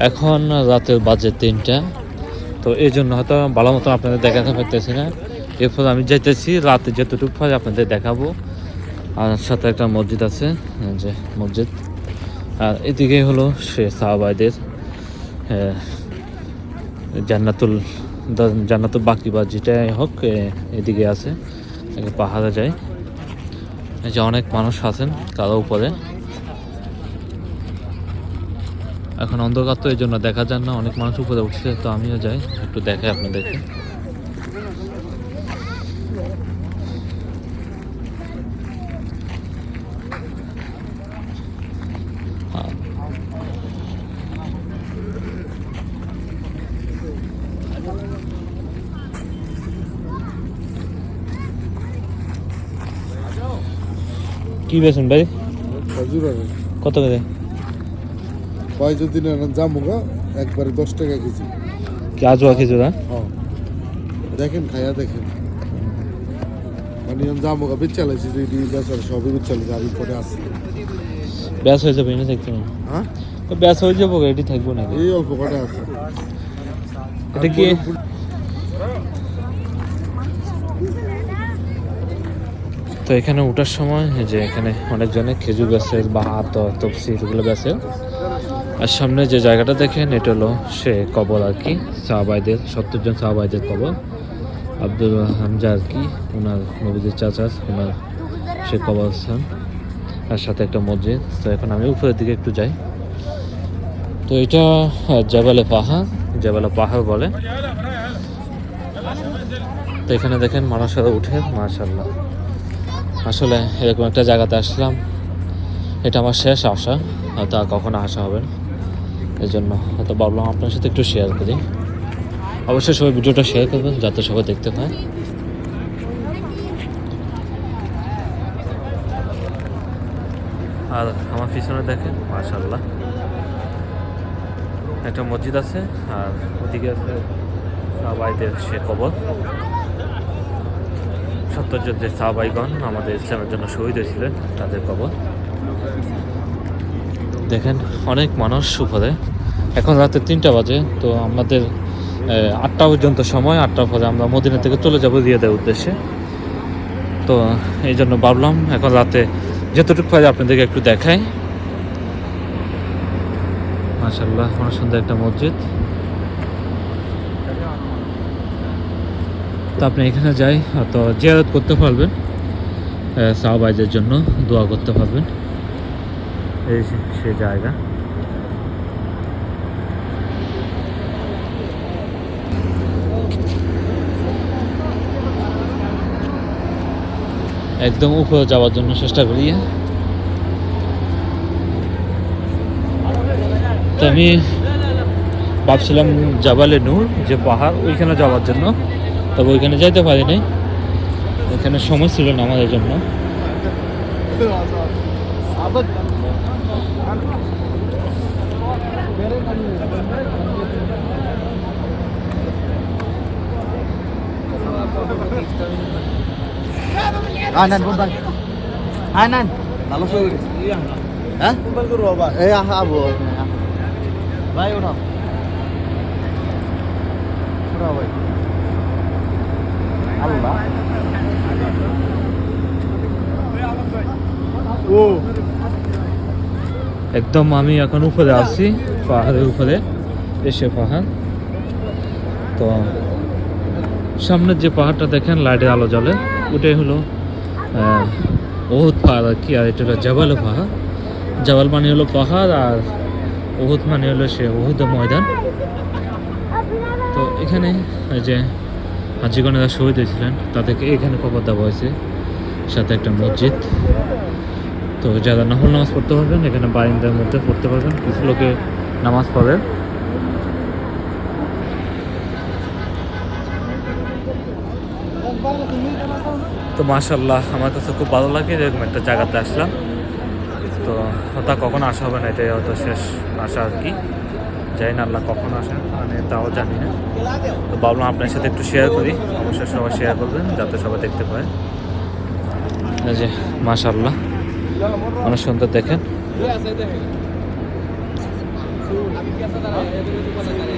এখন রাতের বাজে 3টা, তো এই জন্য হয়তো ভালো মতো আপনাদের দেখাতে পারতেছি না। এরপর আমি যাইতেছি রাতে যতটুকু হয় আপনাদের দেখাবো। আর সাথে একটা মসজিদ আছে, যে মসজিদ। আর এদিকে হলো সে সাহাবাইদের জান্নাতুল জান্নাতুল বাকি বা যেটাই হোক এদিকে আছে, পাহাড়ে যায়। এই যে অনেক মানুষ আছেন তারা উপরে। এখন অন্ধকার তো এই জন্য দেখা যায় না, অনেক মানুষ উপরে উঠছে, তো আমিও যাই একটু দেখাই আপনাদেরকে। কি বেছেন ভাই? কত করে? কয় যদি না জামুগা একবারে 10 টাকা কেজি। কি আজওয়া খেজুর? হ্যাঁ, দেখেন খাইয়া দেখেন। মানে আমি জামুগা বেচালাইছি, যদি বেচার সবই বেচালাইছি, আর পরে আসছে। ব্যাস হয়ে যাবে, এনে থাকতে না। হ্যাঁ, তো ব্যাস হয়ে যাবো, এটি থাকবো না। এই অল্প কটা আছে। এটা কি? তো এখানে ওঠার সময় যে এখানে অনেকজনে খেজুর গাছের বা তফসিল এগুলো গাছে। আর সামনে যে জায়গাটা দেখেন এটা হলো সে কবর আর কি, সাহাবাইদের 70 জন সাহাবাইদের কবর। আব্দুল হামজা আর কি, ওনার নবীদের চাচা, ওনার সে কবরস্থান। আর সাথে একটা মসজিদ। তো এখন আমি উপরের দিকে একটু যাই। তো এটা জাবালে পাহাড়, জাবালে পাহাড় বলে। তো এখানে দেখেন মানুষেরা উঠে, মাশাআল্লাহ। আসলে এরকম একটা জায়গাতে আসলাম, এটা আমার শেষ আশা, হয়তো আর কখনো আসা হবে না। এই জন্য হয়তো ভাবলাম আপনার সাথে একটু শেয়ার করি। অবশ্যই সবাই ভিডিওটা শেয়ার করবেন যাতে সবাই দেখতে পায়। আর আমার পিছনে দেখেন মাশাআল্লাহ একটা মসজিদ আছে, আর ওদিকে আছে সাহাবাইদের সে কবর। 70 জন যে সাহাবাইগণ আমাদের ইসলামের জন্য শহীদ হয়েছিলেন তাদের কবর। দেখেন অনেক মানুষ উপরে। এখন রাতে 3টা বাজে, তো আমাদের 8টা পর্যন্ত সময়। 8টার পরে আমরা মদিনা থেকে চলে যাবো রিয়াদের উদ্দেশ্যে। তো এই জন্য ভাবলাম এখন রাতে যতটুকু পারি আপনাদেরকে একটু দেখাই। মাশাআল্লাহ অনেক সুন্দর একটা মসজিদ। তো আপনি এখানে যাই তো জিয়ারত করতে পারবেন, সাহাবাইদের জন্য দোয়া করতে পারবেন। এই সে জায়গা। একদম উপরে যাওয়ার জন্য চেষ্টা করি। তো আমি ভাবছিলাম জাবালে নূর যে পাহাড়, ওইখানে যাওয়ার জন্য, তবে ওইখানে যাইতে পারি নাই, ওইখানে সময় ছিল না আমাদের জন্য। Anan kumbal. Anan. Lalu suruh. Hah? Kumbal ke roba. Abu. Baik udah. Udah baik. Allah. ও একদম আমি এখন উপরে আছি, পাহাড়ের উপরে, এসে পাহাড়। তো সামনের যে পাহাড়টা দেখেন লাইটের আলো জ্বলে, ওটাই হলো ওহুদ পাহাড় আর কি। আর এটা হলো জাবাল পাহাড়। জাবাল মানে হলো পাহাড়, আর ওহুদ মানে হলো সে ওহুদের ময়দান। তো এখানে যে হাজিগণেরা শহীদ হয়েছিলেন তাদেরকে এখানে কবর দেওয়া হয়েছে, সাথে একটা মসজিদ। তো যারা নফল নামাজ পড়তে পারবেন এখানে বারিন্দার মধ্যে পড়তে পারবেন, কিছু লোকে নামাজ পড়ে। তো মাশাআল্লাহ আমার কাছে খুব ভালো লাগে এরকম একটা জায়গাতে আসলাম। তো তা কখনো আসা হবে না, এটাই হয়তো শেষ আসা আর কি। জানি না আল্লাহ কখন আসেন, মানে তাও জানি না। তো ভাবলাম আপনার সাথে একটু শেয়ার করি, অবশ্যই সবাই শেয়ার করবেন যাতে সবাই দেখতে পায়। এই যে মাশাআল্লাহ অনেক সুন্দর দেখেন। হ্যাঁ?